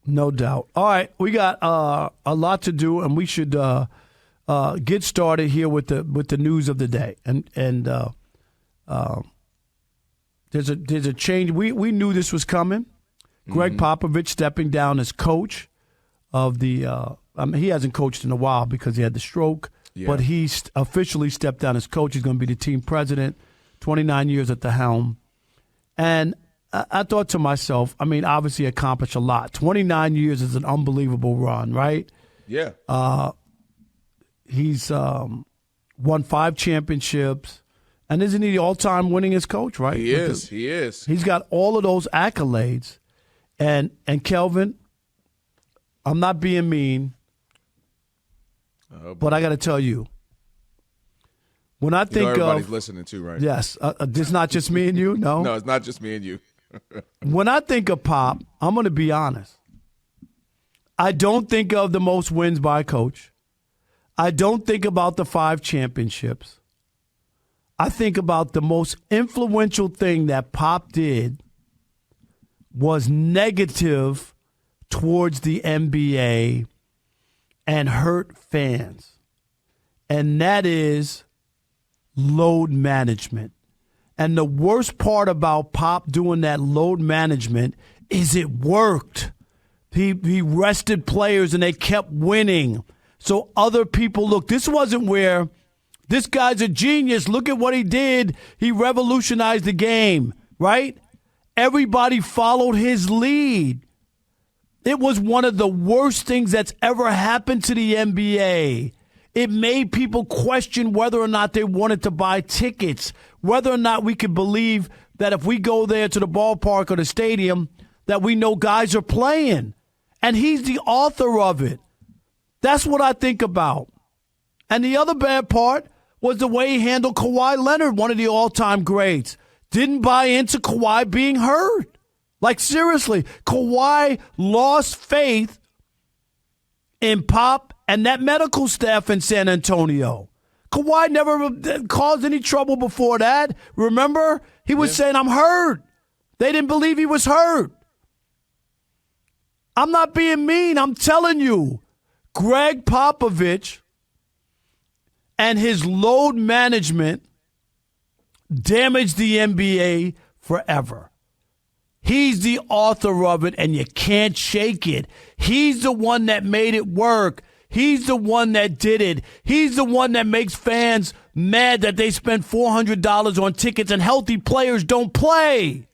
No doubt. All right, we got a lot to do, and we should get started here with the news of the day. And there's a change. We knew this was coming. Gregg Popovich stepping down as coach of the. He hasn't coached in a while because he had the stroke, but he's officially stepped down as coach. He's going to be the team president. 29 years at the helm, and I thought to myself, I mean, obviously accomplished a lot. 29 years is an unbelievable run, right? Yeah. He's won 5 championships, and isn't he the all-time winningest coach, right? He is. He is. He's got all of those accolades. And Kelvin, I'm not being mean, but I got to tell you, when I think everybody's listening to, right? Yes. It's not just me and you, no? No, it's not just me and you. When I think of Pop, I'm going to be honest. I don't think of the most wins by a coach. I don't think about the 5 championships. I think about the most influential thing that Pop did was negative towards the NBA and hurt fans. And that is load management. And the worst part about Pop doing that load management is it worked. He rested players and they kept winning. So other people, look, this wasn't where this guy's a genius. Look at what he did. He revolutionized the game, right? Everybody followed his lead. It was one of the worst things that's ever happened to the NBA. It made people question whether or not they wanted to buy tickets, whether or not we could believe that if we go there to the ballpark or the stadium, that we know guys are playing. And he's the author of it. That's what I think about. And the other bad part was the way he handled Kawhi Leonard, one of the all-time greats. Didn't buy into Kawhi being hurt. Like, seriously, Kawhi lost faith in Pop and that medical staff in San Antonio. Kawhi never caused any trouble before that. Remember? He was saying, I'm hurt. They didn't believe he was hurt. I'm not being mean. I'm telling you. Gregg Popovich and his load management damaged the NBA forever. He's the author of it, and you can't shake it. He's the one that made it work. He's the one that did it. He's the one that makes fans mad that they spend $400 on tickets and healthy players don't play.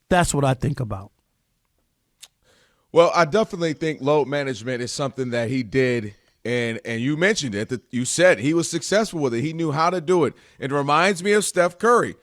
That's what I think about. Well, I definitely think load management is something that he did, and you mentioned it. That you said he was successful with it. He knew how to do it. It reminds me of Steph Curry.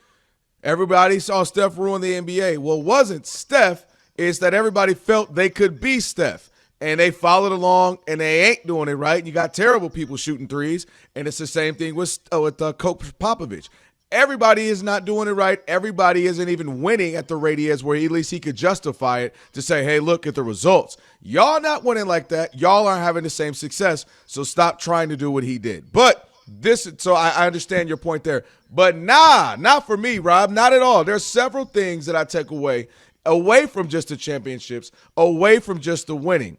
Everybody saw Steph ruin the NBA. Well, it wasn't Steph. It's that everybody felt they could be Steph. And they followed along, and they ain't doing it right. You got terrible people shooting threes, and it's the same thing with Coach Popovich. Everybody is not doing it right. Everybody isn't even winning at the rate he is, where at least he could justify it to say, hey, look at the results. Y'all not winning like that. Y'all aren't having the same success, so stop trying to do what he did. But so I understand your point there. But not for me, Rob, not at all. There's several things that I take away from just the championships, away from just the winning.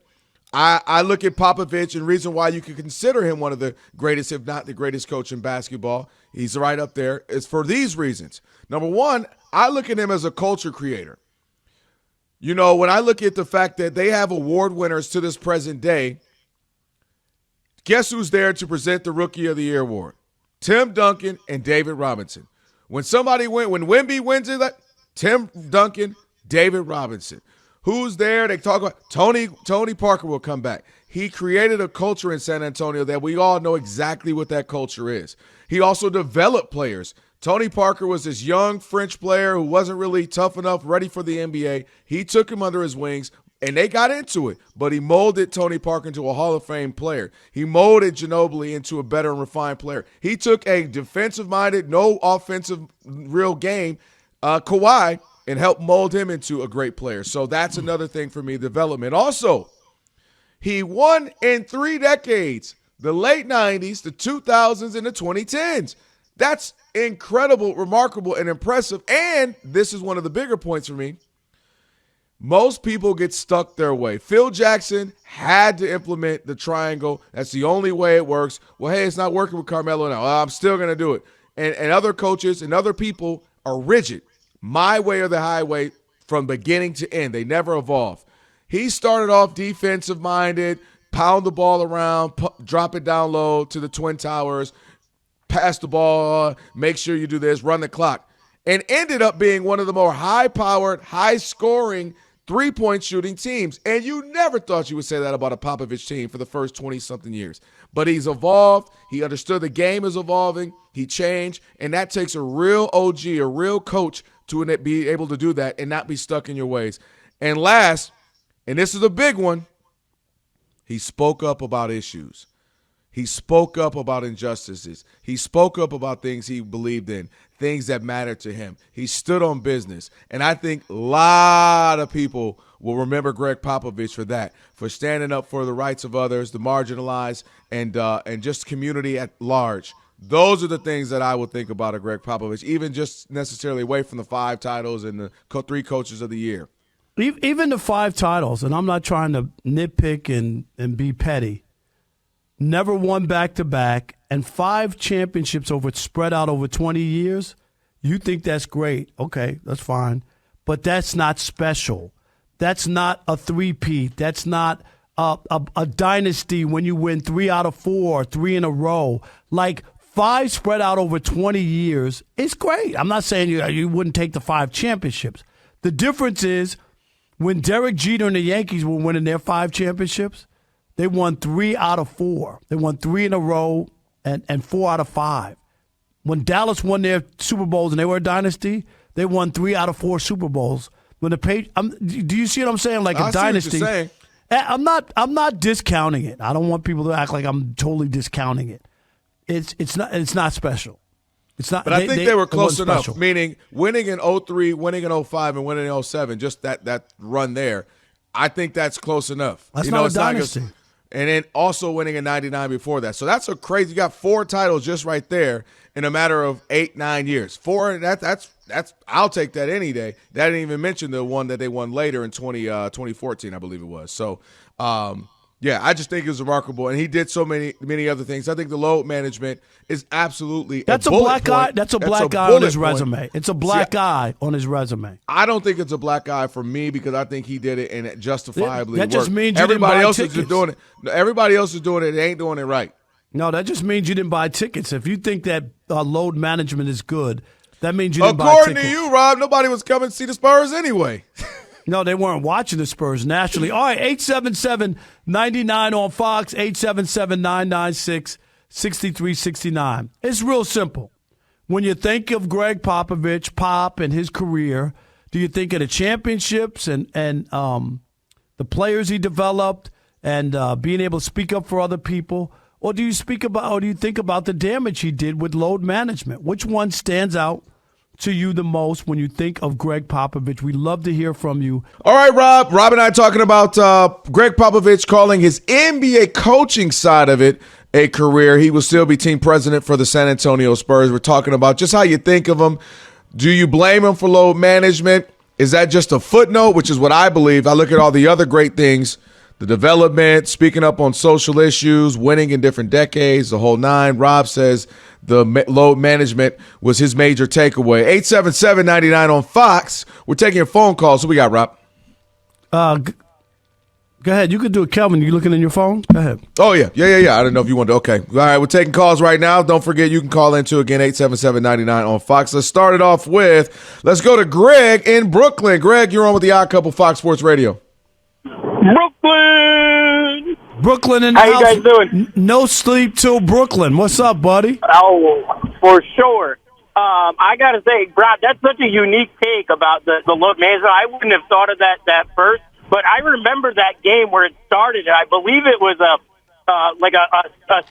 I look at Popovich, and reason why you could consider him one of the greatest, if not the greatest coach in basketball, he's right up there, is for these reasons. Number one, I look at him as a culture creator. You know, when I look at the fact that they have award winners to this present day, guess who's there to present the Rookie of the Year award? Tim Duncan and David Robinson. When Wemby wins it, Tim Duncan, David Robinson. Who's there? They talk about Tony Parker will come back. He created a culture in San Antonio that we all know exactly what that culture is. He also developed players. Tony Parker was this young French player who wasn't really tough enough, ready for the NBA. He took him under his wings, and they got into it. But he molded Tony Parker into a Hall of Fame player. He molded Ginobili into a better and refined player. He took a defensive-minded, no offensive real game, Kawhi, and helped mold him into a great player. So that's another thing for me, development. Also, he won in 3 decades, the late 90s, the 2000s, and the 2010s. That's incredible, remarkable, and impressive. And this is one of the bigger points for me. most people get stuck their way. Phil Jackson had to implement the triangle. That's the only way it works. Well, hey, it's not working with Carmelo now. Well, I'm still going to do it. And other coaches and other people are rigid. My way or the highway from beginning to end. They never evolve. He started off defensive-minded, pound the ball around, drop it down low to the Twin Towers, pass the ball, make sure you do this, run the clock, and ended up being one of the more high-powered, high-scoring three-point shooting teams. And you never thought you would say that about a Popovich team for the first 20-something years. But he's evolved. He understood the game is evolving. He changed. And that takes a real OG, a real coach to be able to do that and not be stuck in your ways. And last, and this is a big one, he spoke up about issues. He spoke up about injustices. He spoke up about things he believed in, things that mattered to him. He stood on business. And I think a lot of people will remember Gregg Popovich for that, for standing up for the rights of others, the marginalized, and just community at large. Those are the things that I would think about a Gregg Popovich, even just necessarily away from the 5 titles and the 3 coaches of the year. Even the 5 titles, and I'm not trying to nitpick and be petty, never won back-to-back, and 5 championships spread out over 20 years, you think that's great. Okay, that's fine. But that's not special. That's not a three-peat. That's not a dynasty when you win 3 out of 4, 3 in a row. Like 5 spread out over 20 years is great. I'm not saying you wouldn't take the 5 championships. The difference is when Derek Jeter and the Yankees were winning their 5 championships, they won 3 out of 4. They won 3 in a row and 4 out of 5. When Dallas won their Super Bowls and they were a dynasty, they won 3 out of 4 Super Bowls. When do you see what I'm saying? Like a dynasty. What you're saying. I'm not discounting it. I don't want people to act like I'm totally discounting it. It's not special. It's not. But I think they were close enough. Special. Meaning winning in 03, winning in 05, and winning in 07, just that run there. I think that's close enough. That's not a dynasty. And then also winning in 99 before that. So that's a crazy. You got 4 titles just right there in a matter of 8-9 years. 4. That's. I'll take that any day. That didn't even mention the one that they won later in 2014, I believe it was. So, yeah, I just think it was remarkable, and he did so many other things. I think the load management is absolutely that's a black eye. That's a black eye on his resume. It's a black eye on his resume. I don't think it's a black eye for me because I think he did it and it justifiably that just worked. means you everybody didn't buy else tickets. is doing it. Everybody else is doing it. They ain't doing it right. No, that just means you didn't buy tickets. If you think that load management is good, that means you didn't buy tickets. According to you, Rob, nobody was coming to see the Spurs anyway. No, they weren't watching the Spurs nationally. All right, 877-99 on Fox, 877-996-6369. It's real simple. When you think of Gregg Popovich, Pop, and his career, do you think of the championships and the players he developed and being able to speak up for other people? Or do you think about the damage he did with load management? Which one stands out to you the most when you think of Gregg Popovich? We love to hear from you. All right, Rob. Rob and I talking about Gregg Popovich calling his NBA coaching side of it a career. He will still be team president for the San Antonio Spurs. We're talking about just how you think of him. Do you blame him for load management? Is that just a footnote, which is what I believe? I look at all the other great things, the development, speaking up on social issues, winning in different decades, the whole 9. Rob says the load management was his major takeaway. 877-99 on Fox. We're taking a phone call. So we got, Rob. Go ahead. You can do it, Kelvin. You looking in your phone? Go ahead. Oh, yeah. I don't know if you want to. Okay. All right. We're taking calls right now. Don't forget, you can call in too. Again, 877-99 on Fox. Let's start it off let's go to Greg in Brooklyn. Greg, you're on with the Odd Couple, Fox Sports Radio. Brooklyn in the house. How you guys doing? No sleep till Brooklyn. What's up, buddy? Oh, for sure. I got to say, Brad, that's such a unique take about the load management. I wouldn't have thought of that first, but I remember that game where it started. I believe it was a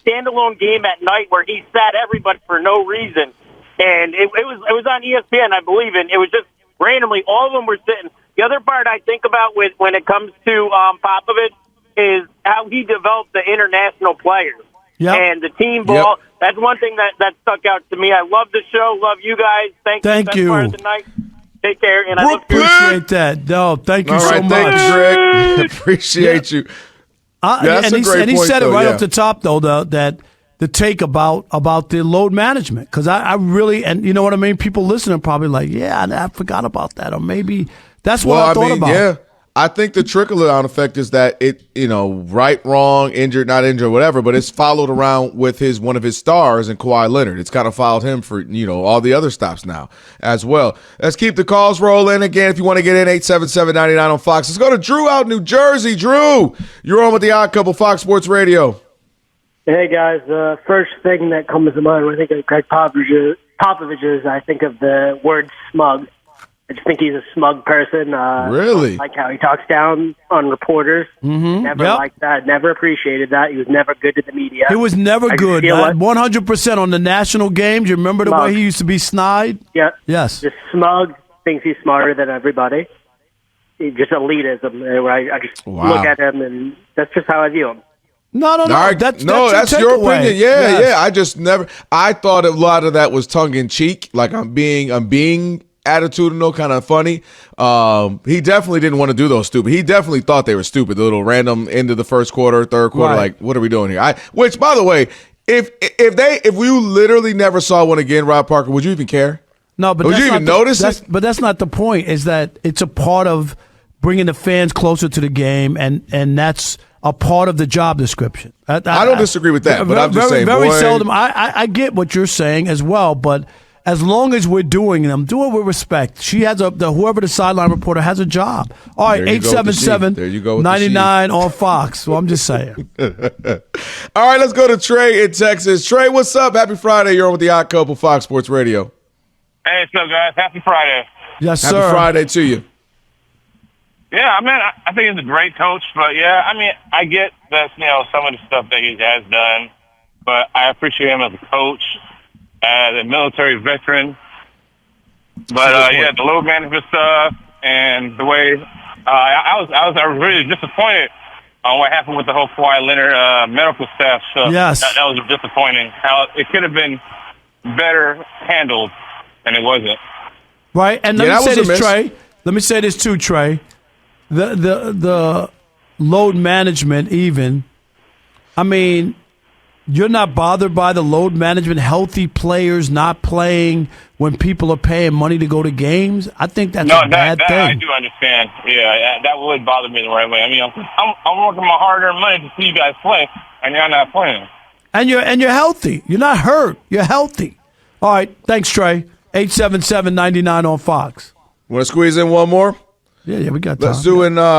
standalone game at night where he sat everybody for no reason, and it was on ESPN, I believe, and it was just randomly all of them were sitting. The other part I think about when it comes to Popovich is how he developed the international players and the team ball. Yep. That's one thing that stuck out to me. I love the show. Love you guys. Thank you. Best part of the night. Take care, and I look Brooklyn! Appreciate that. No, thank you All so right, much. thank you, Greg. Appreciate you. That's and a great and he point, said it though, right yeah. off the top, though, that the take about the load management. Because I really, and you know what I mean? People listening probably like, yeah, I forgot about that. Or maybe that's what I thought about. Yeah. I think the trickle-down effect is that it, right, wrong, injured, not injured, whatever, but it's followed around with one of his stars in Kawhi Leonard. It's kind of followed him for, all the other stops now as well. Let's keep the calls rolling. Again, if you want to get in, 877-99 on Fox. Let's go to Drew out in New Jersey. Drew, you're on with the Odd Couple, Fox Sports Radio. Hey, guys. First thing that comes to mind when I think of Gregg Popovich is I think of the word smug. I just think he's a smug person. Really? Like how he talks down on reporters. Never liked that. Never appreciated that. He was never good to the media. He was never good. 100% on the national games. You remember the way he used to be snide? Yeah. Yes. Just smug. Thinks he's smarter than everybody. Just elitism. Where I just look at him, and that's just how I view him. No. Right. That's your opinion. Yes. Yeah. I just never. I thought a lot of that was tongue in cheek, like I'm being attitudinal, kind of funny. He definitely didn't want to do those stupid. He definitely thought they were stupid. The little random end of the first quarter, third quarter, like what are we doing here? Which, by the way, if we literally never saw one again, Rob Parker, would you even care? No, but would you even notice it? But that's not the point. Is that it's a part of bringing the fans closer to the game, and that's a part of the job description. I don't disagree with that, but I'm just saying, very seldom. I get what you're saying as well, but as long as we're doing them, do it with respect. She has whoever the sideline reporter has a job. All right, 877-99 on Fox. So I'm just saying. All right, let's go to Trey in Texas. Trey, what's up? Happy Friday. You're on with the Odd Couple, Fox Sports Radio. Hey, what's up, guys? Happy Friday. Yes, sir. Happy Friday to you. Yeah, I mean, I think he's a great coach, but I get that, some of the stuff that he has done, but I appreciate him as a coach, as a military veteran. But the load management stuff and the way I was really disappointed on what happened with the whole Kawhi Leonard medical staff stuff. Yes, that was disappointing. How it could have been better handled, and it wasn't. Right, and let me say this, Trey. Let me say this too, Trey. The load management, even. I mean, you're not bothered by the load management, healthy players not playing when people are paying money to go to games? I think that's a bad thing. I do understand. Yeah, that would bother me the right way. I mean, I'm working my hard-earned money to see you guys play, and you're not playing. And you're healthy. You're not hurt. You're healthy. All right, thanks, Trey. 877-99 on Fox. Want to squeeze in one more? Yeah, we got time.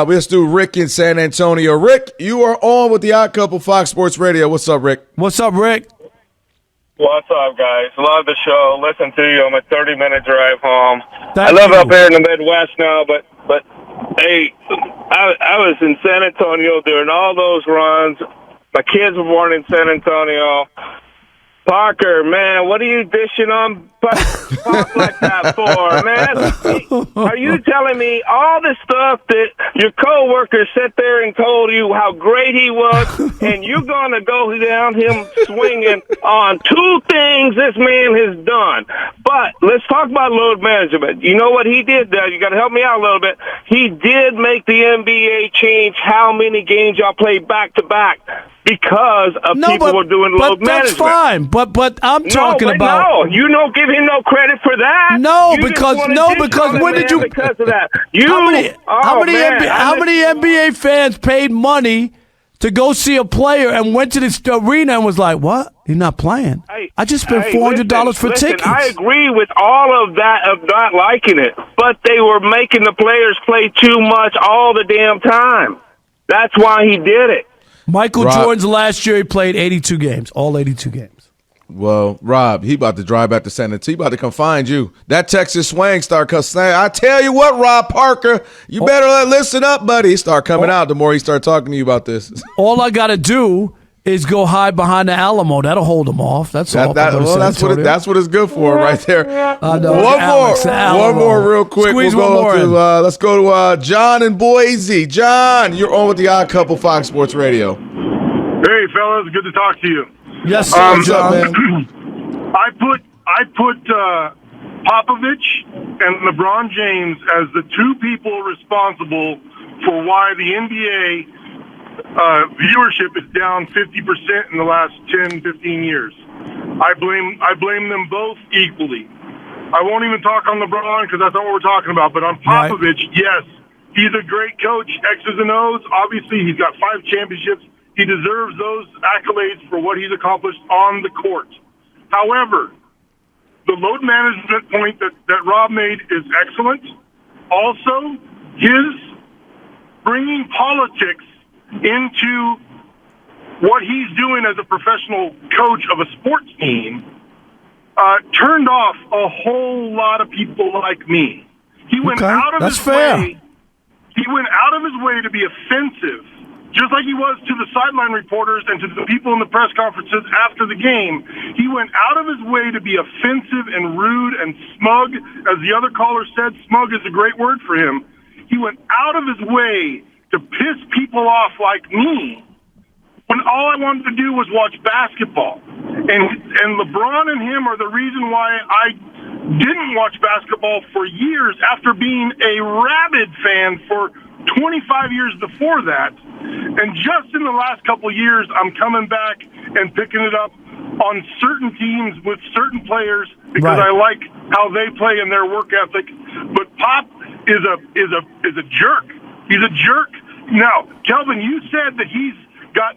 Let's do Rick in San Antonio. Rick, you are on with the Odd Couple, Fox Sports Radio. What's up, Rick? What's up, Rick? What's up, guys? Love the show. Listen to you on my 30-minute drive home. Thank I live you. up here in the Midwest now, but hey, I was in San Antonio during all those runs. My kids were born in San Antonio. Parker, man, what are you dishing on Pop like that for, man? Are you telling me all the stuff that your coworkers sat there and told you how great he was, and you're going to go down him swinging on two things this man has done? But let's talk about load management. You know what he did there? You got to help me out a little bit. He did make the NBA change how many games y'all play back-to-back. Because of people were doing load management. That's fine. But I'm talking about. No, you don't give him no credit for that. Because when did you? Because of that, how many NBA fans paid money to go see a player and went to this arena and was like, "What? You're not playing? I just spent $400 for tickets." I agree with all of that of not liking it, but they were making the players play too much all the damn time. That's why he did it. Michael Jordan's last year, he played 82 games, all 82 games. Well, Rob, he about to drive back to San Antonio. He about to come find you. That Texas swing start saying, I tell you what, Rob Parker, you better listen up, buddy. He start coming out the more he start talking to you about this. All I got to do is go hide behind the Alamo. That'll hold him off. That's all. That's what it's good for right there. One more real quick. Squeeze one more in. Let's go to John in Boise. John, you're on with the Odd Couple, Fox Sports Radio. Hey, fellas, good to talk to you. Yes, sir, What's up, man? I put Popovich and LeBron James as the two people responsible for why the NBA viewership is down 50% in the last 10, 15 years. I blame them both equally. I won't even talk on LeBron because that's not what we're talking about. But on Popovich, yes, he's a great coach, X's and O's. Obviously, he's got 5 championships. He deserves those accolades for what he's accomplished on the court. However, the load management point that Rob made is excellent. Also, his bringing politics into what he's doing as a professional coach of a sports team turned off a whole lot of people like me. He went out of his way. He went out of his way to be offensive, just like he was to the sideline reporters and to the people in the press conferences after the game. He went out of his way to be offensive and rude and smug. As the other caller said, smug is a great word for him. He went out of his way to piss people off like me when all I wanted to do was watch basketball. And LeBron and him are the reason why I didn't watch basketball for years after being a rabid fan for 25 years before that. And just in the last couple of years, I'm coming back and picking it up on certain teams with certain players because I like how they play and their work ethic. But Pop is a jerk. He's a jerk. Now, Kelvin, you said that he's got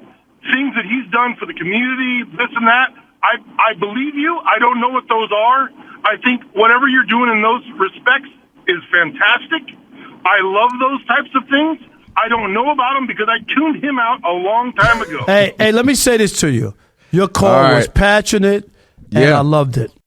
things that he's done for the community, this and that. I believe you. I don't know what those are. I think whatever you're doing in those respects is fantastic. I love those types of things. I don't know about him because I tuned him out a long time ago. Hey, let me say this to you. Your call was passionate, and I loved it.